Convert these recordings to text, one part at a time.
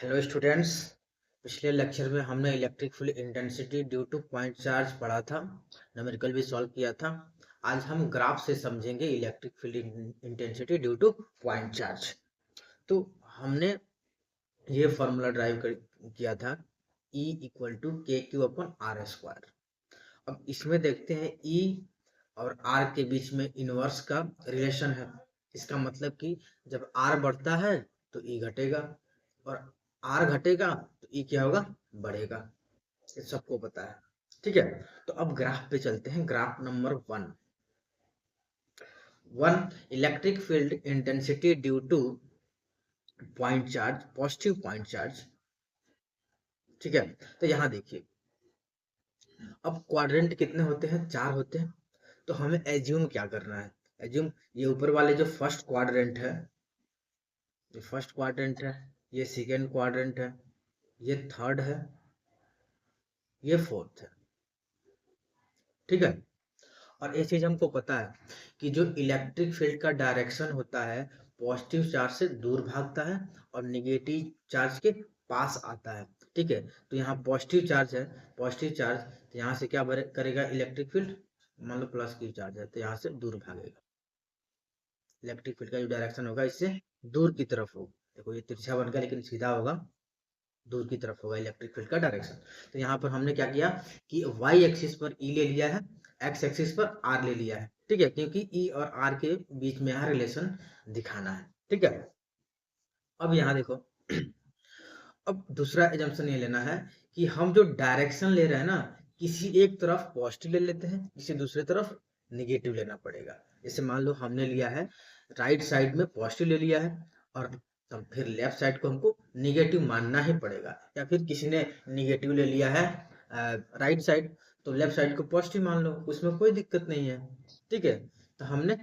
Hello students. पिछले lecture में हमने electric field intensity due two point charge पढ़ा था, न्यूमेरिकल भी सॉल्व किया था। आज हम ग्राफ से समझेंगे electric field intensity due two point charge. तो हमने ये फॉर्मूला किया था, E इक्वल टू के क्यू अपन आर स्क्वायर। अब इसमें देखते हैं E और R के बीच में इनवर्स का रिलेशन है। इसका मतलब कि जब R बढ़ता है तो E घटेगा, और R घटेगा तो E क्या होगा, बढ़ेगा। ये सबको पता है, ठीक है। तो अब ग्राफ पे चलते हैं। Graph number 1 electric field intensity due two point charge, positive point charge, ठीक है। तो यहाँ देखिए, अब क्वाड्रेंट कितने होते हैं, 4 होते हैं। तो हमें एज्यूम क्या करना है, एज्यूम ये ऊपर वाले जो फर्स्ट क्वाड्रेंट है, ये फर्स्ट क्वाड्रेंट है, ये सेकेंड क्वाड्रेंट है, ये थर्ड है, ये फोर्थ है, ठीक है। और ये चीज हमको पता है कि जो इलेक्ट्रिक फील्ड का डायरेक्शन होता है, पॉजिटिव चार्ज से दूर भागता है और निगेटिव चार्ज के पास आता है, ठीक है। तो यहाँ पॉजिटिव चार्ज है, पॉजिटिव चार्ज, तो यहाँ से क्या करेगा इलेक्ट्रिक फील्ड, मान लो प्लस की चार्ज है तो यहाँ से दूर भागेगा। इलेक्ट्रिक फील्ड का जो डायरेक्शन होगा इससे दूर की तरफ होगा। देखो ये तिरछा बन गया लेकिन सीधा होगा, दूर की तरफ होगा इलेक्ट्रिक फील्ड का डायरेक्शन। तो यहाँ पर हमने क्या किया कि वाई एक्सिस पर ई ले लिया है, एक्स एक्सिस पर आर ले लिया है, ठीक है, क्योंकि ई और आर के बीच में यहाँ रिलेशन दिखाना है, ठीक है। अब यहाँ देखो अब दूसरा एजम्पशन ये लेना है कि हम जो डायरेक्शन ले रहे हैं ना, किसी एक तरफ पॉजिटिव ले लेते हैं, किसी दूसरी तरफ निगेटिव लेना पड़ेगा। जैसे मान लो हमने लिया है राइट साइड में पॉजिटिव ले लिया है, और तब फिर लेफ्ट साइड को हमको निगेटिव मानना ही पड़ेगा। या फिर किसी ने निगेटिव ले लिया है राइट साइड, तो लेफ्ट साइड को पॉजिटिव मान लो, उसमें कोई दिक्कत नहीं है, ठीक है। तो हमने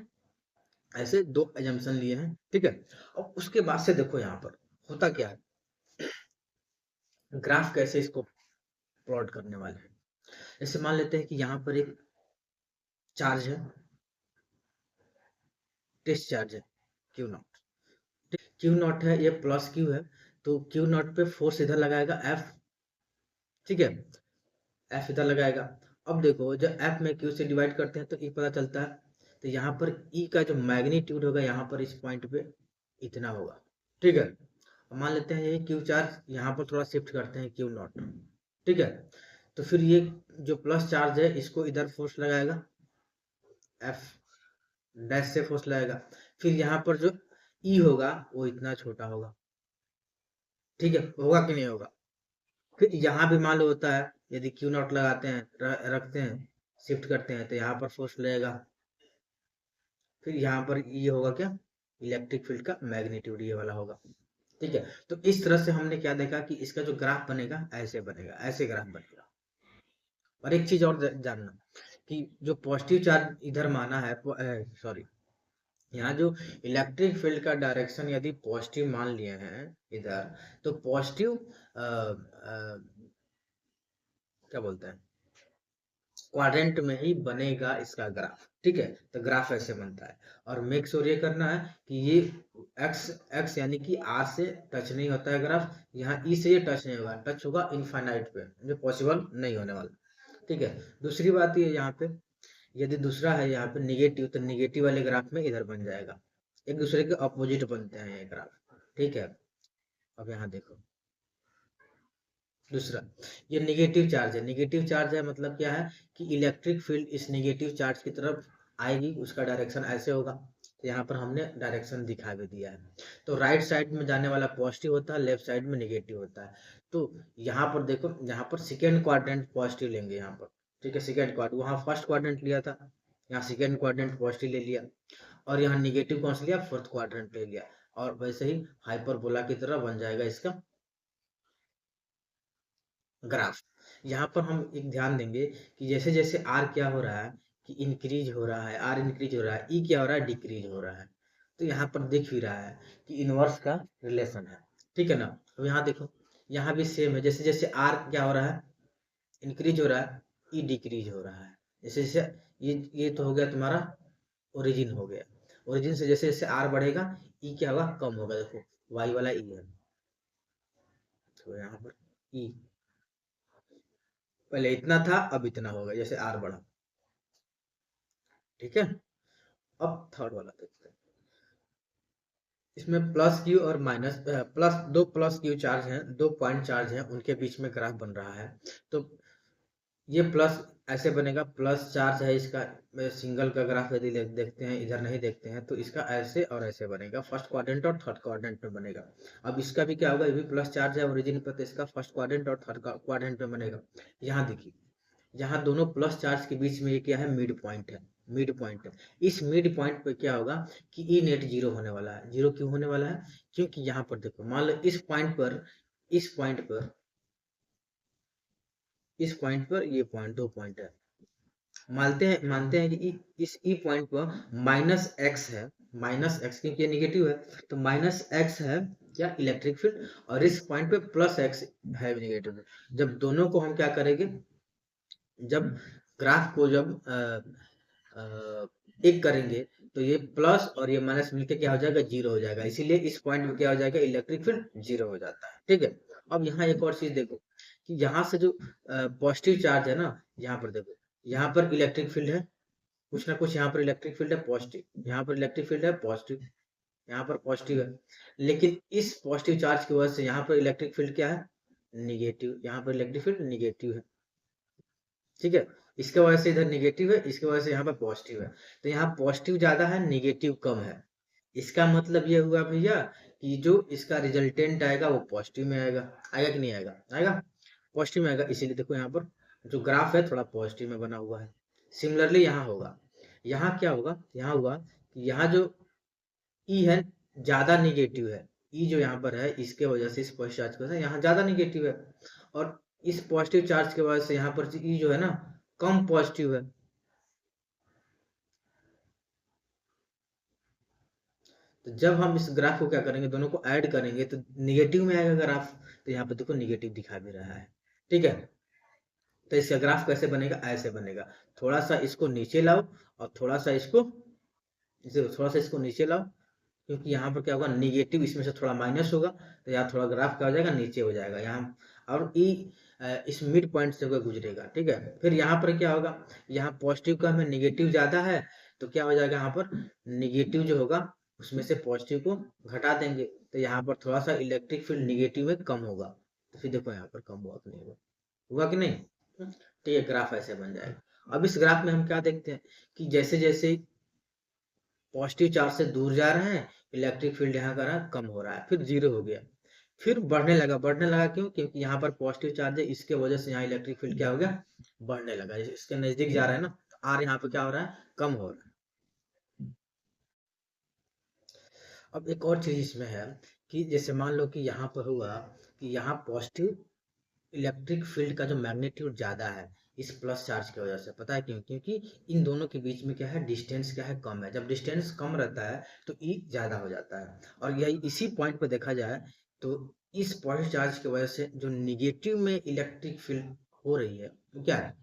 ऐसे दो एजम्पशन लिए हैं, ठीक है। और उसके बाद से देखो यहाँ पर होता क्या है, ग्राफ कैसे इसको प्लॉट करने वाले हैं। जैसे मान लेते हैं कि यहाँ पर एक चार्ज है, टेस्ट चार्ज है क्यू नॉट, क्यू नॉट है, ये प्लस क्यू है, तो क्यू नॉट पे फोर्स इधर लगाएगा एफ, ठीक है, एफ इधर लगाएगा। अब देखो जब एफ में क्यू से डिवाइड करते हैं तो ई पता चलता है, तो यहाँ पर ई का जो मैग्नीट्यूड होगा यहाँ पर इस पॉइंट पे इतना होगा, ठीक है। मान लेते हैं ये क्यू चार्ज यहाँ पर थोड़ा शिफ्ट करते हैं क्यू नॉट, ठीक है। तो फिर ये जो प्लस चार्ज है इसको इधर फोर्स लगाएगा, एफ डैश से फोर्स लगाएगा। फिर यहाँ पर जो ई होगा वो इतना छोटा होगा, ठीक है, होगा कि नहीं होगा। फिर यहाँ भी मान लो होता है, यदि क्यू नॉट लगाते हैं, रखते हैं, शिफ्ट करते हैं, तो यहाँ पर फोर्स लगेगा। फिर यहाँ पर ये होगा क्या, इलेक्ट्रिक फील्ड का मैग्नीट्यूड ये वाला होगा, ठीक है। तो इस तरह से हमने क्या देखा कि इसका जो ग्राफ बनेगा ऐसे बनेगा, ऐसे ग्राफ बनेगा। और एक चीज और जानना कि जो पॉजिटिव चार्ज इधर माना है, सॉरी, यहाँ जो इलेक्ट्रिक फील्ड का डायरेक्शन यदि पॉजिटिव मान लिए हैं इधर, तो पॉजिटिव क्या बोलते हैं, क्वाड्रेंट में ही बनेगा इसका ग्राफ, ठीक है। तो ग्राफ ऐसे बनता है। और मेक श्योर ये करना है कि ये एक्स एक्स यानी कि आर से टच नहीं होता है ग्राफ, यहाँ ई से ये टच नहीं होगा, टच होगा इनफाइनाइट पे, जो पॉसिबल नहीं होने वाला, ठीक है। दूसरी बात ये यहाँ पे, यदि दूसरा है यहाँ पे निगेटिव, तो निगेटिव वाले ग्राफ में इधर बन जाएगा, एक दूसरे के अपोजिट बनते हैं ये ग्राफ, ठीक है। अब यहाँ देखो दूसरा, ये निगेटिव चार्ज है, निगेटिव चार्ज है मतलब क्या है कि इलेक्ट्रिक फील्ड इस निगेटिव चार्ज की तरफ आएगी, उसका डायरेक्शन ऐसे होगा। तो यहाँ पर हमने डायरेक्शन दिखा भी दिया है। तो राइट साइड में जाने वाला पॉजिटिव होता है, लेफ्ट साइड में निगेटिव होता है। तो यहाँ पर देखो, यहाँ पर सेकेंड क्वाड्रेंट पॉजिटिव लेंगे यहाँ पर, ठीक है, सेकेंड क्वाड्रेंट, वहाँ फर्स्ट क्वाड्रेंट लिया था, यहाँ सेकेंड क्वाड्रेंट पॉजिटिव ले लिया, और यहाँ निगेटिव कौन सा लिया, फोर्थ क्वाड्रेंट ले लिया। और वैसे ही हाइपरबोला की तरह बन जाएगा इसका ग्राफ। यहाँ पर हम एक ध्यान देंगे कि जैसे जैसे आर क्या हो रहा है कि इंक्रीज हो रहा है, आर इंक्रीज हो रहा है, ई क्या हो रहा है, डिक्रीज हो रहा है। तो यहाँ पर दिख भी रहा है कि इनवर्स का रिलेशन है, ठीक है ना। अब यहाँ देखो, यहाँ भी सेम है, जैसे जैसे आर क्या हो रहा है, इंक्रीज हो रहा है, ई डिक्रीज हो रहा है। जैसे जैसे ये तो हो गया तुम्हारा ओरिजिन हो गया, ओरिजिन से जैसे जैसे आर बढ़ेगा ई क्या होगा, कम होगा। देखो वाई वाला ई है, देखो यहाँ पर ई पहले इतना था, अब इतना होगा, जैसे आर बढ़ा। ठीक है, अब थर्ड वाला देखते हैं। इसमें प्लस क्यू और माइनस प्लस, दो प्लस क्यू चार्ज हैं, दो पॉइंट चार्ज हैं, उनके बीच में ग्राफ बन रहा है। तो ये प्लस ऐसे बनेगा, प्लस चार्ज है इसका, सिंगल का ग्राफ यदि देखते हैं, इधर नहीं देखते हैं, तो इसका ऐसे और ऐसे बनेगा, फर्स्ट क्वाड्रेंट और थर्ड क्वाड्रेंट में बनेगा। अब इसका भी क्या होगा, ये भी प्लस चार्ज है ओरिजिन पर, तो इसका फर्स्ट क्वाड्रेंट और थर्ड क्वाड्रेंट में बनेगा। यहाँ देखिए, यहाँ दोनों प्लस चार्ज के बीच में ये क्या है, मिड पॉइंट है, मिड पॉइंट है। इस मिड पॉइंट पे क्या होगा कि ई नेट जीरो होने वाला है। जीरो क्यों होने वाला है, क्योंकि यहाँ पर देखो, मान लो इस पॉइंट पर, इस पॉइंट पर, इस पॉइंट पर ये पॉइंट, दो पॉइंट है, मानते हैं कि इस ई पॉइंट पर माइनस एक्स है, माइनस एक्स क्योंकि ये निगेटिव है, तो माइनस एक्स है क्या, इलेक्ट्रिक फील्ड, और इस पॉइंट पे प्लस एक्स है निगेटिव। जब दोनों को हम क्या करेंगे, जब ग्राफ को जब एक करेंगे, तो ये प्लस और ये माइनस मिलके क्या हो जाएगा, जीरो हो जाएगा। इसीलिए इस पॉइंट में क्या हो जाएगा, इलेक्ट्रिक फील्ड जीरो हो जाता है। ठीक है, अब यहाँ एक और चीज देखो कि यहाँ से जो पॉजिटिव चार्ज है ना, यहाँ पर देखो, यहाँ पर इलेक्ट्रिक फील्ड है, कुछ ना कुछ यहाँ पर इलेक्ट्रिक फील्ड है पॉजिटिव, यहाँ पर इलेक्ट्रिक फील्ड है पॉजिटिव, यहाँ पर पॉजिटिव है। लेकिन इस पॉजिटिव चार्ज की वजह से यहाँ पर इलेक्ट्रिक फील्ड क्या है, निगेटिव, यहाँ पर इलेक्ट्रिक फील्ड निगेटिव है। ठीक है, इसके वजह से इधर निगेटिव है, इसके वजह से यहाँ पर पॉजिटिव है, तो यहाँ पॉजिटिव ज्यादा है, निगेटिव कम है। इसका मतलब ये हुआ भैया कि जो इसका रिजल्टेंट आएगा वो पॉजिटिव में आएगा। आएगा कि नहीं आएगा, आएगा, पॉजिटिव में आएगा। इसीलिए देखो यहाँ पर जो ग्राफ है थोड़ा पॉजिटिव में बना हुआ है। सिमिलरली यहाँ होगा, यहाँ क्या होगा, यहाँ हुआ कि यहाँ जो ई है ज्यादा निगेटिव है, ई जो यहाँ पर है इसके वजह से, इस पॉजिटिव चार्ज की वजह से यहाँ ज्यादा निगेटिव है, और इस पॉजिटिव चार्ज की वजह से यहाँ पर ई जो है ना कम पॉजिटिव है। तो जब हम इस ग्राफ को क्या करेंगे, दोनों को ऐड करेंगे तो निगेटिव में आएगा ग्राफ, तो यहाँ पे देखो निगेटिव दिखा भी रहा है। ठीक है, तो इसका ग्राफ कैसे बनेगा, ऐसे बनेगा, थोड़ा सा इसको नीचे लाओ और थोड़ा सा इसको, इसे थोड़ा सा इसको नीचे लाओ, क्योंकि यहाँ पर क्या होगा, निगेटिव इसमें से थोड़ा माइनस होगा, तो यहाँ थोड़ा ग्राफ क्या हो जाएगा, नीचे हो जाएगा यहाँ, और ई इस मिड पॉइंट से होकर गुजरेगा। ठीक है, फिर यहाँ पर क्या होगा, यहाँ पॉजिटिव का हमें निगेटिव ज्यादा है, तो क्या हो जाएगा, यहाँ पर निगेटिव जो होगा उसमें से पॉजिटिव को घटा देंगे, तो यहाँ पर थोड़ा सा इलेक्ट्रिक फील्ड निगेटिव में कम होगा। तो फिर देखो यहाँ पर कम हुआ कि नहीं हुआ, हुआ कि नहीं। तो ये ग्राफ ऐसे बन जाएगा। अब इस ग्राफ में हम क्या देखते हैं कि जैसे जैसे पॉजिटिव चार्ज से दूर जा रहे हैं, इलेक्ट्रिक फील्ड यहाँ का ना कम हो रहा है, फिर जीरो हो गया, फिर बढ़ने लगा, बढ़ने लगा क्यों, क्योंकि यहाँ पर पॉजिटिव चार्ज है, इसके वजह से यहाँ इलेक्ट्रिक फील्ड क्या हो गया, बढ़ने लगा। इसके नजदीक जा रहा है ना, तो आर यहाँ पे क्या हो रहा है, कम हो रहा है। अब एक और चीज इसमें है कि जैसे मान लो कि यहाँ पर हुआ कि यहाँ पॉजिटिव इलेक्ट्रिक फील्ड का जो मैग्नीट्यूड ज्यादा है इस प्लस चार्ज की वजह से। पता है क्यों, क्योंकि इन दोनों के बीच में क्या है, डिस्टेंस क्या है, कम है। जब डिस्टेंस कम रहता है तो ई ज्यादा हो जाता है, और यही इसी पॉइंट पर देखा जाए तो इस पॉजिटिव चार्ज की वजह से जो निगेटिव में इलेक्ट्रिक फील्ड हो रही है वो क्या है,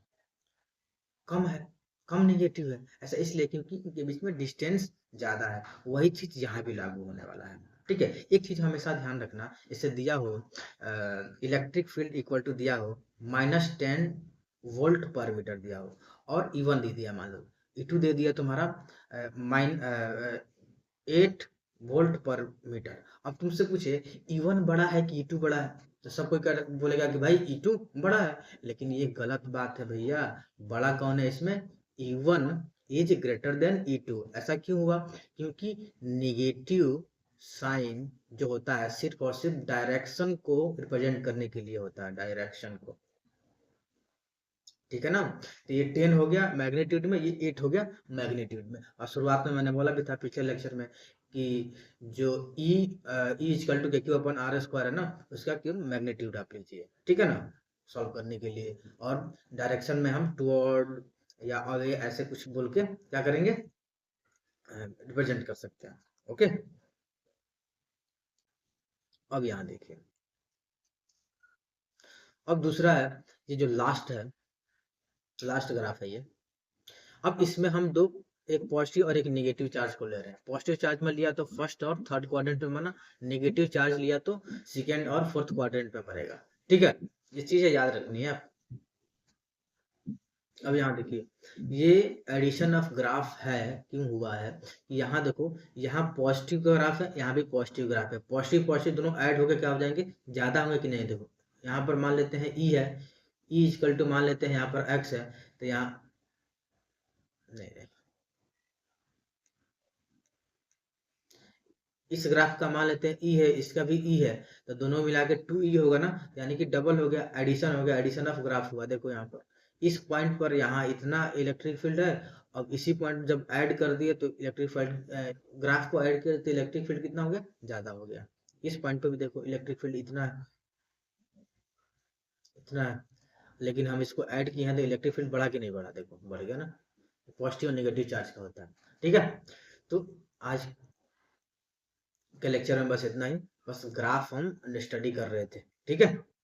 कम है, कम निगेटिव है। ऐसा इसलिए क्योंकि इनके बीच में डिस्टेंस ज्यादा है। वही चीज यहाँ भी लागू होने वाला है। ठीक है, एक चीज हमेशा ध्यान रखना, इसे दिया हो इलेक्ट्रिक फील्ड इक्वल टू दिया हो -10 वोल्ट पर मीटर दिया हो, और E1 दे दिया, मान लो E2 दे दिया तुम्हारा माइन 8 वोल्ट पर मीटर। अब तुमसे पूछे E1 बड़ा है कि E2 बड़ा है, तो सब कोई बोलेगा कि भाई E2 बड़ा है, लेकिन ये गलत बात है भैया। बड़ा कौन है इसमें, E1 is greater than E2। ऐसा क्यों हुआ, क्योंकि निगेटिव साइन जो होता है सिर्फ और सिर्फ डायरेक्शन को रिप्रेजेंट करने के लिए होता है, डायरेक्शन को। ठीक है ना, तो ये 10 हो गया मैग्नीट्यूड में, ये 8 हो गया मैग्नीट्यूड में। और शुरुआत में मैंने बोला भी था पिछले लेक्चर में कि जो ई इक्वल टू के क्यू अपन आर स्क्वायर है ना, उसका क्यूब मैग्नीट्यूड आप लीजिए। ठीक है ना, सॉल्व करने के लिए, और डायरेक्शन में हम टुवर्ड या आगे ऐसे कुछ बोल के क्या करेंगे, रिप्रेजेंट कर सकते हैं। ओके, अब यहाँ देखिए, अब दूसरा है, ये जो लास्ट है, लास्ट ग्राफ है ये। अब इसमें हम दो एक पॉजिटिव और एक नेगेटिव चार्ज को ले रहे हैं। पॉजिटिव चार्ज में लिया तो फर्स्ट और थर्ड क्वाड्रेंट में मना, नेगेटिव चार्ज लिया तो सेकेंड और फोर्थ क्वाड्रेंट में मरेगा। ठीक है, ये चीजें याद रखनी है। अब यहाँ देखिए, ये एडिशन ऑफ ग्राफ है, क्यों हुआ है कि यहाँ देखो, यहाँ पॉजिटिव ग्राफ है, यहाँ भी पॉजिटिव ग्राफ है, पॉजिटिव पॉजिटिव दोनों ऐड होकर क्या हो जाएंगे, ज्यादा होंगे कि नहीं। देखो यहाँ पर मान लेते हैं ई है, ई इक्वल टू मान लेते हैं यहाँ पर एक्स है, तो यहाँ नहीं, इस ग्राफ का मान लेते हैं ई है, इसका भी ई है, तो दोनों मिला के 2e होगा ना, यानी कि डबल हो गया, एडिशन हो गया, एडिशन ऑफ ग्राफ हुआ। देखो यहाँ पर इस पॉइंट पर यहाँ इतना इलेक्ट्रिक फील्ड है, अब इसी पॉइंट जब ऐड कर दिए तो इलेक्ट्रिक फील्ड, ग्राफ को ऐड किया तो इलेक्ट्रिक फील्ड कितना हो गया, ज्यादा हो गया। इस पॉइंट पर भी देखो इलेक्ट्रिक फील्ड इतना है, इतना है, लेकिन हम इसको ऐड किए हैं तो इलेक्ट्रिक फील्ड बढ़ा कि नहीं बढ़ा, देखो बढ़ गया ना। पॉजिटिव और नेगेटिव चार्ज का होता है। ठीक है, तो आज के लेक्चर में बस इतना ही, बस ग्राफ हम स्टडी कर रहे थे। ठीक है।